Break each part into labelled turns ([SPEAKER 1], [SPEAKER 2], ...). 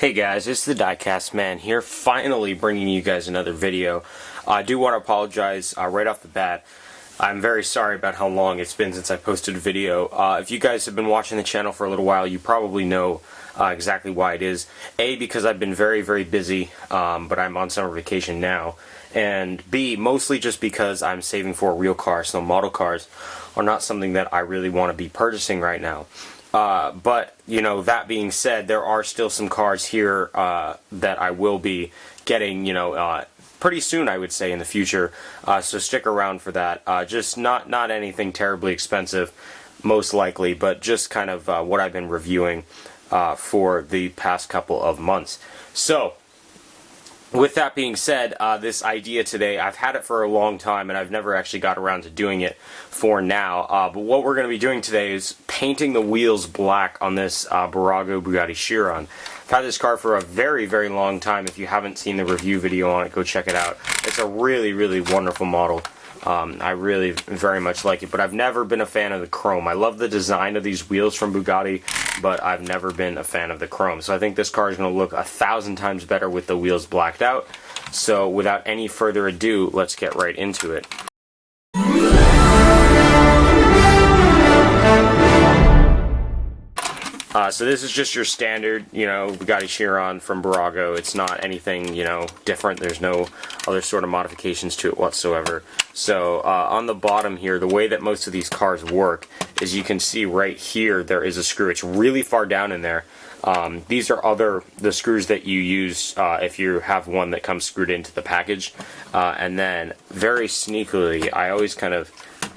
[SPEAKER 1] Hey guys, it's the Diecast Man here, finally bringing you guys another video. I do want to apologize right off the bat. I'm very sorry about how long it's been since I posted a video. If you guys have been watching the channel for a little while, you probably know exactly why it is. A, because I've been very busy, but I'm on summer vacation now. And B, mostly just because I'm saving for a real car, so model cars are not something that I really want to be purchasing right now. But, you know, that being said, there are still some cars here that I will be getting, pretty soon, I would say, in the future. So stick around for that. Just not anything terribly expensive, most likely, but just kind of what I've been reviewing for the past couple of months. So, with that being said, this idea today, I've had it for a long time and I've never actually got around to doing it for now. But what we're going to be doing today is painting the wheels black on this Bugatti Chiron. I've had this car for a very long time. If you haven't seen the review video on it, go check it out. It's a really wonderful model. I really very much like it, but I've never been a fan of the chrome. I love the design of these wheels from Bugatti, but I've never been a fan of the chrome. So I think this car is going to look 1,000 times better with the wheels blacked out. So without any further ado, let's get right into it. So this is just your standard, Bugatti Chiron from Bugatti. It's not anything, different. There's no other sort of modifications to it whatsoever. So on the bottom here, the way that most of these cars work is you can see right here there is a screw. It's really far down in there. These are the screws that you use if you have one that comes screwed into the package. And then very sneakily, I always kind of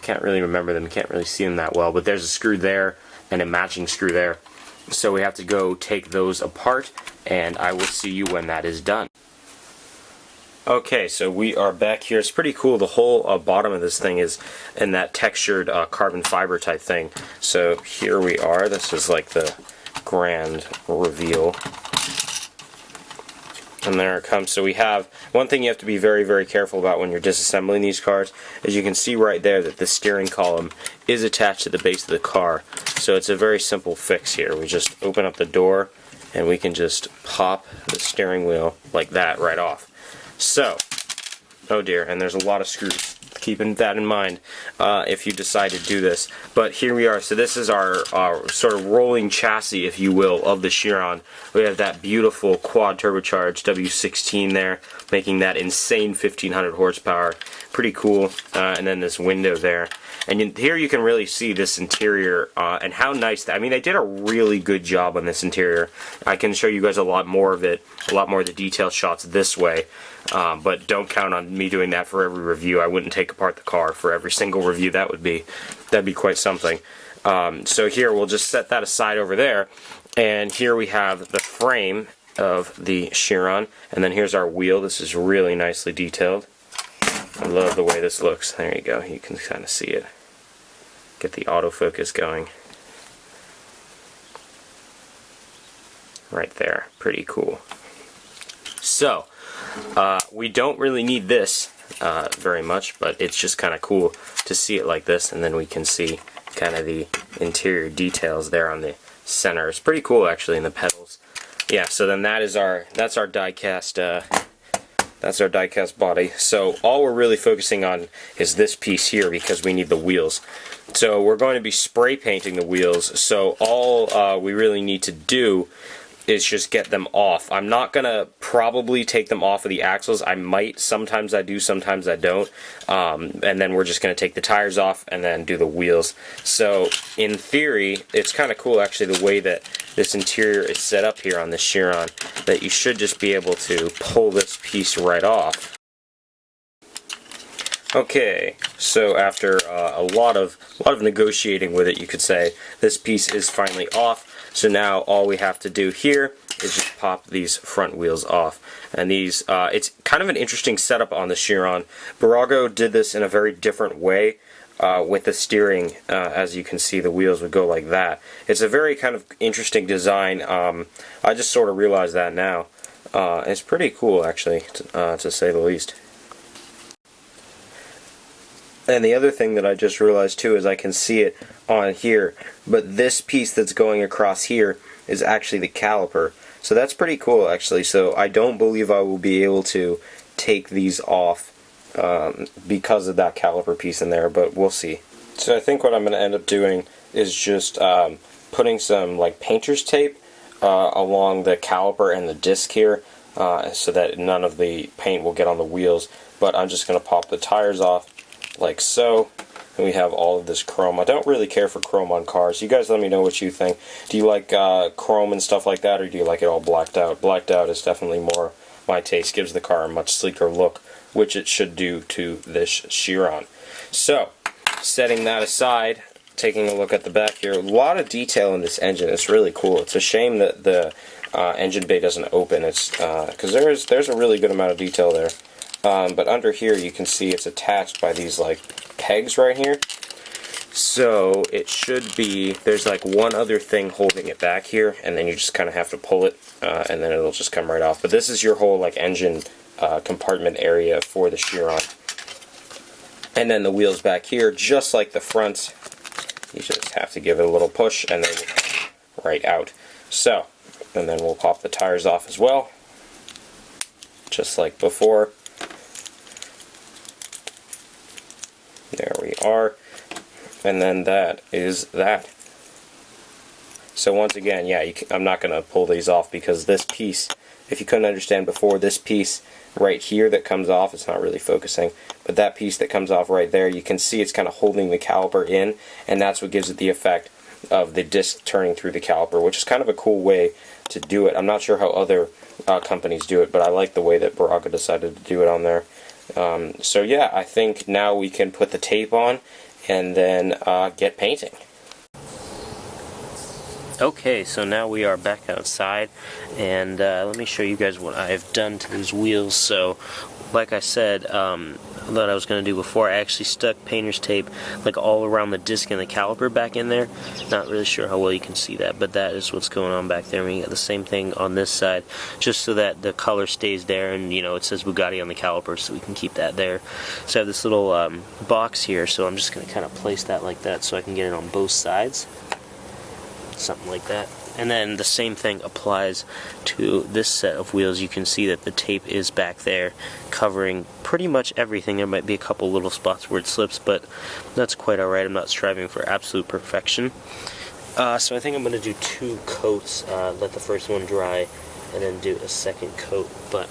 [SPEAKER 1] can't really remember them, can't really see them that well, but there's a screw there and a matching screw there. So we have to go take those apart, and I will see you when that is done. Okay, so we are back here. It's pretty cool. The whole bottom of this thing is in that textured carbon fiber type thing. So here we are. This is like the grand reveal. And there it comes. So we have, one thing you have to be very careful about when you're disassembling these cars is you can see right there that the steering column is attached to the base of the car. So it's a very simple fix here. We just open up the door and we can just pop the steering wheel like that right off. So, oh dear, and there's a lot of screws. Keeping that in mind if you decide to do this. But here we are. So this is our sort of rolling chassis, if you will, of the Chiron. We have that beautiful quad turbocharged W16 there, making that insane 1500 horsepower. Pretty cool. And then this window there. And here you can really see this interior and how nice that. I mean, they did a really good job on this interior. I can show you guys a lot more of it, a lot more of the detail shots this way. But don't count on me doing that for every review. I wouldn't take apart the car for every single review. That'd be quite something. So here we'll just set that aside over there, and here we have the frame of the Chiron, and then here's our wheel. This is really nicely detailed. I love the way this looks. There you go. You can kind of see it. Get the autofocus going. Right there. Pretty cool. So, we don't really need this very much, but it's just kind of cool to see it like this, and then we can see kind of the interior details there on the center. It's pretty cool actually in the pedals. Yeah, so then that's our diecast body. So all we're really focusing on is this piece here because we need the wheels. So we're going to be spray painting the wheels, so all we really need to do is just get them off. I'm not gonna probably take them off of the axles. I might, sometimes I do, sometimes I don't. And then we're just gonna take the tires off and then do the wheels. So in theory, it's kind of cool actually the way that this interior is set up here on the Chiron, that you should just be able to pull this piece right off. Okay, so after a lot of negotiating with it, you could say, this piece is finally off. So now all we have to do here is just pop these front wheels off. And these, it's kind of an interesting setup on the Chiron. Bugatti did this in a very different way with the steering. As you can see, the wheels would go like that. It's a very kind of interesting design. I just sort of realized that now. It's pretty cool actually, to say the least. And the other thing that I just realized too is I can see it on here, but this piece that's going across here is actually the caliper. So that's pretty cool actually. So I don't believe I will be able to take these off because of that caliper piece in there, but we'll see. So I think what I'm going to end up doing is just putting some like painter's tape along the caliper and the disc here so that none of the paint will get on the wheels. But I'm just going to pop the tires off like so, and we have all of this chrome. I don't really care for chrome on cars. You guys let me know what you think. Do you like chrome and stuff like that, or do you like it all blacked out? Blacked out is definitely more my taste. Gives the car a much sleeker look, which it should do to this Chiron. So, setting that aside, taking a look at the back here, a lot of detail in this engine. It's really cool. It's a shame that the engine bay doesn't open. It's because there's a really good amount of detail there. But under here you can see it's attached by these like pegs right here. So it should be, there's like one other thing holding it back here, and then you just kind of have to pull it, and then it'll just come right off. But this is your whole like engine compartment area for the Chiron. And then the wheels back here, just like the front, you just have to give it a little push and then right out. So, and then we'll pop the tires off as well, just like before. There we are. And then that is that. So once again, yeah, I'm not going to pull these off because this piece, if you couldn't understand before, this piece right here that comes off, it's not really focusing, but that piece that comes off right there, you can see it's kind of holding the caliper in, and that's what gives it the effect of the disc turning through the caliper, which is kind of a cool way to do it. I'm not sure how other companies do it, but I like the way that Braga decided to do it on there. So yeah, I think now we can put the tape on and then get painting. Okay, so now we are back outside, and let me show you guys what I've done to these wheels. So, like I said, that I was going to do before, I actually stuck painter's tape like all around the disc and the caliper back in there. Not really sure how well you can see that, but that is what's going on back there. We got the same thing on this side, just so that the color stays there, and you know, it says Bugatti on the caliper, so we can keep that there. So I have this little box here, so I'm just going to kind of place that like that so I can get it on both sides. Something like that. And then the same thing applies to this set of wheels. You can see that the tape is back there covering pretty much everything. There might be a couple little spots where it slips, but that's quite alright. I'm not striving for absolute perfection. So I think I'm going to do 2 coats, let the first one dry, and then do a second coat. But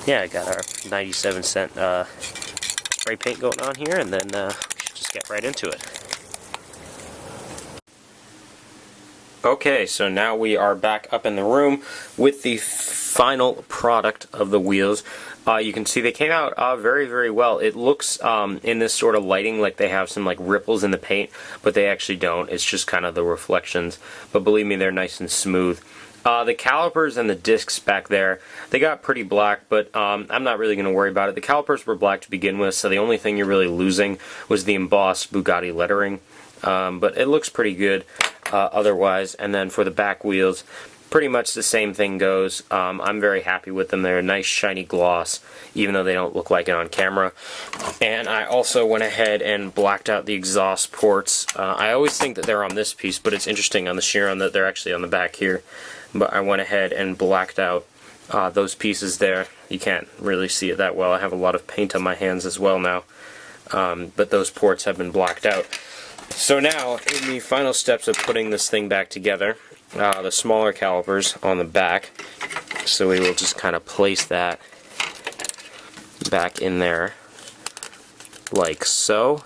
[SPEAKER 1] yeah, I got our 97-cent spray paint going on here, and then we should just get right into it. Okay, so now we are back up in the room with the final product of the wheels. You can see they came out very, very well. It looks in this sort of lighting like they have some like ripples in the paint, but they actually don't. It's just kind of the reflections. But believe me, they're nice and smooth. The calipers and the discs back there, they got pretty black, but I'm not really going to worry about it. The calipers were black to begin with, so the only thing you're really losing was the embossed Bugatti lettering. But it looks pretty good otherwise. And then for the back wheels, pretty much the same thing goes. I'm very happy with them. They're a nice shiny gloss, even though they don't look like it on camera. And I also went ahead and blacked out the exhaust ports. I always think that they're on this piece, but it's interesting on the Chiron that they're actually on the back here. But I went ahead and blacked out those pieces there. You can't really see it that well. I have a lot of paint on my hands as well now. But those ports have been blacked out. So now, in the final steps of putting this thing back together, the smaller calipers on the back, so we will just kind of place that back in there, like so.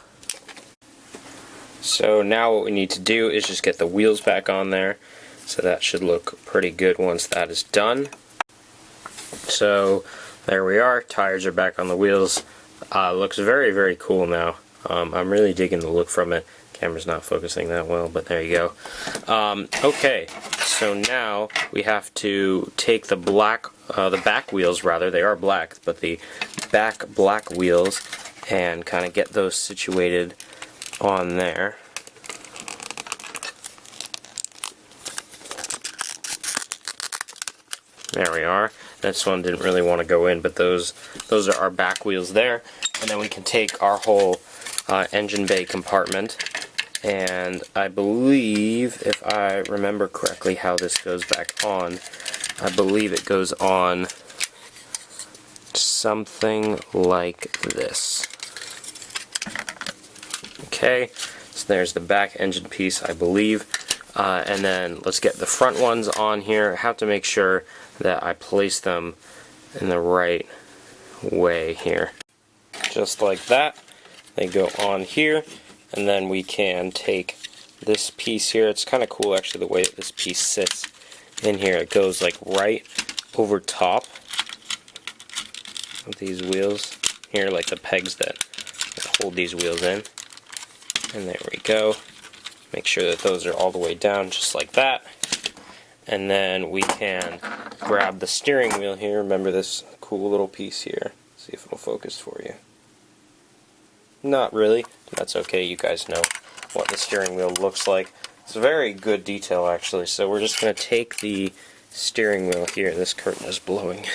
[SPEAKER 1] So now what we need to do is just get the wheels back on there, so that should look pretty good once that is done. So there we are, tires are back on the wheels. Looks very, very cool now. I'm really digging the look from it. Camera's not focusing that well, but there you go. Okay, so now we have to take the back wheels rather, they are black, but the back black wheels, and kind of get those situated on there. There we are. This one didn't really want to go in, but those are our back wheels there. And then we can take our whole engine bay compartment And I believe, if I remember correctly how this goes back on, I believe it goes on something like this. Okay, so there's the back engine piece, I believe. And then let's get the front ones on here. I have to make sure that I place them in the right way here. Just like that. They go on here, and then we can take this piece here. It's kind of cool actually the way that this piece sits in here. It goes like right over top of these wheels here, like the pegs that hold these wheels in. And there we go. Make sure that those are all the way down just like that. And then we can grab the steering wheel here. Remember this cool little piece here. See if it'll focus for you. Not really. That's okay. You guys know what the steering wheel looks like. It's a very good detail actually. So we're just going to take the steering wheel here. This curtain is blowing.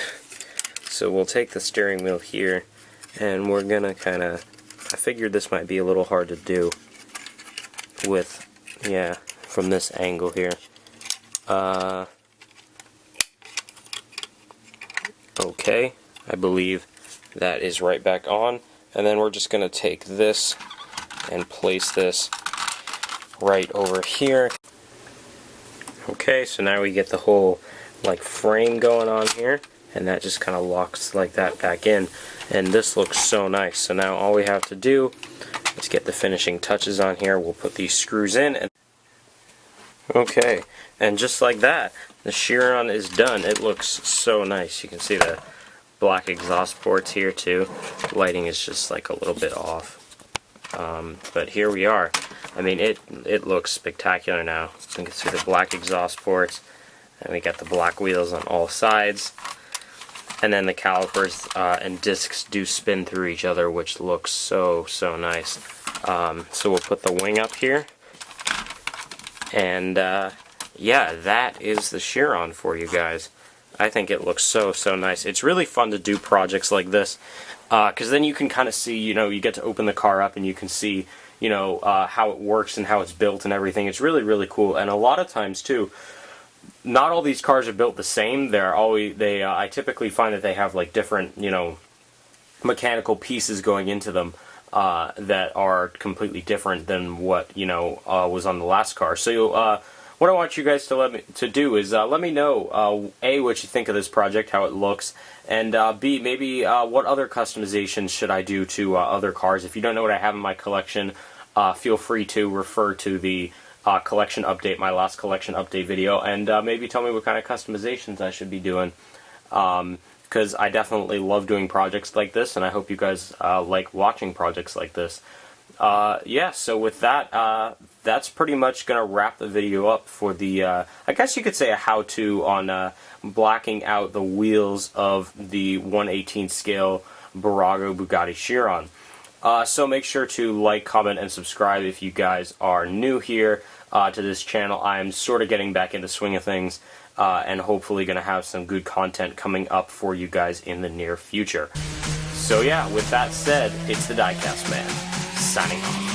[SPEAKER 1] So we'll take the steering wheel here and we're going to kind of, I figured this might be a little hard to do with, yeah, from this angle here. Okay, I believe that is right back on. And then we're just going to take this and place this right over here. Okay, so now we get the whole like frame going on here, and that just kind of locks like that back in. And this looks so nice. So now all we have to do is get the finishing touches on here. We'll put these screws in. And okay, and just like that, the Chiron is done. It looks so nice. You can see the black exhaust ports here too. Lighting is just like a little bit off. But here we are. I mean, it looks spectacular now. So you can see the black exhaust ports, and we got the black wheels on all sides. And then the calipers and discs do spin through each other, which looks so nice. So we'll put the wing up here. And yeah, that is the Chiron for you guys. I think it looks so nice. It's really fun to do projects like this, because then you can kind of see, you know, you get to open the car up and you can see, you know, how it works and how it's built and everything. It's really cool. And a lot of times too, not all these cars are built the same. They're always, I typically find that they have like different, you know, mechanical pieces going into them that are completely different than what, you know, was on the last car. So what I want you guys to do is let me know A, what you think of this project, how it looks, and B, maybe what other customizations should I do to other cars. If you don't know what I have in my collection, feel free to refer to the collection update, my last collection update video, and maybe tell me what kind of customizations I should be doing, because I definitely love doing projects like this, and I hope you guys like watching projects like this. Yeah, so with that, that's pretty much going to wrap the video up for the, I guess you could say a how-to on blacking out the wheels of the 1/18 scale Barago Bugatti Chiron. So make sure to like, comment, and subscribe if you guys are new here to this channel. I'm sort of getting back into swing of things, and hopefully going to have some good content coming up for you guys in the near future. So yeah, with that said, it's the Diecast Man, signing off.